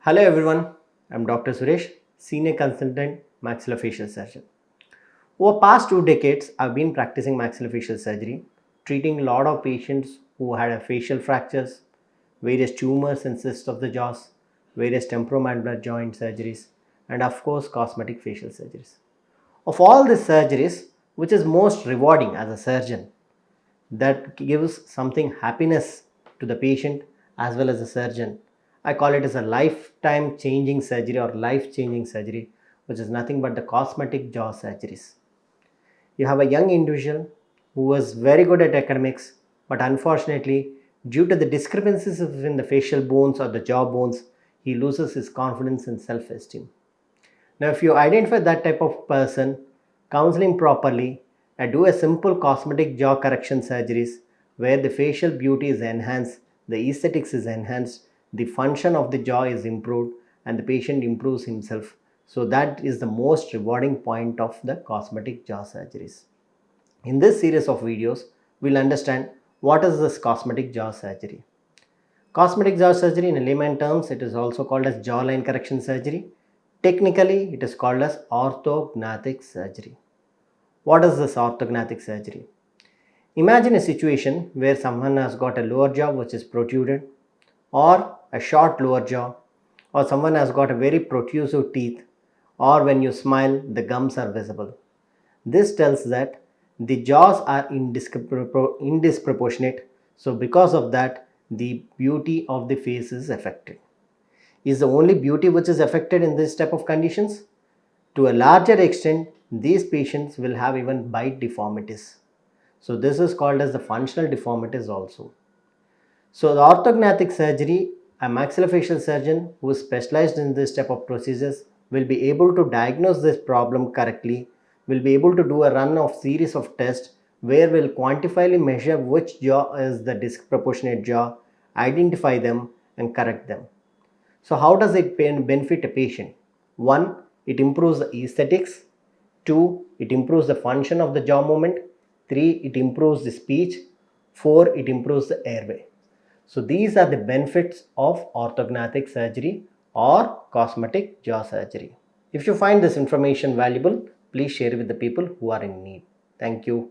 Hello everyone, I'm Dr. Suresh, Senior Consultant Maxillofacial Surgeon. Over past 2 decades, I've been practicing maxillofacial surgery, treating a lot of patients who had a facial fractures, various tumors and cysts of the jaws, various temporomandibular joint surgeries, and of course cosmetic facial surgeries. Of all these surgeries, which is most rewarding as a surgeon, that gives something happiness to the patient as well as the surgeon. I call it as a lifetime changing surgery or life changing surgery, which is nothing but the cosmetic jaw surgeries. You have a young individual who was very good at academics, but unfortunately, due to the discrepancies in the facial bones or the jaw bones, he loses his confidence and self esteem. Now, if you identify that type of person, counseling properly, and do a simple cosmetic jaw correction surgeries where the facial beauty is enhanced, the aesthetics is enhanced, the function of the jaw is improved, and the patient improves himself. So, that is the most rewarding point of the cosmetic jaw surgeries. In this series of videos, we'll understand what is this cosmetic jaw surgery. Cosmetic jaw surgery in layman terms, it is also called as jawline correction surgery. Technically, it is called as orthognathic surgery. What is this orthognathic surgery? Imagine a situation where someone has got a lower jaw which is protruded, or a short lower jaw, or someone has got a very protrusive teeth, or when you smile, the gums are visible. This tells that the jaws are indisproportionate, so because of that, the beauty of the face is affected. Is the only beauty which is affected in this type of conditions? To a larger extent, these patients will have even bite deformities. So this is called as the functional deformities also. So the orthognathic surgery, a maxillofacial surgeon who is specialized in this type of procedures will be able to diagnose this problem correctly, will be able to do a run of series of tests where we'll quantifiably measure which jaw is the disproportionate jaw, identify them and correct them. So how does it benefit a patient? 1. It improves the aesthetics. 2. It improves the function of the jaw movement. 3. It improves the speech. 4. It improves the airway. So these are the benefits of orthognathic surgery or cosmetic jaw surgery. If you find this information valuable, please share it with the people who are in need. Thank you.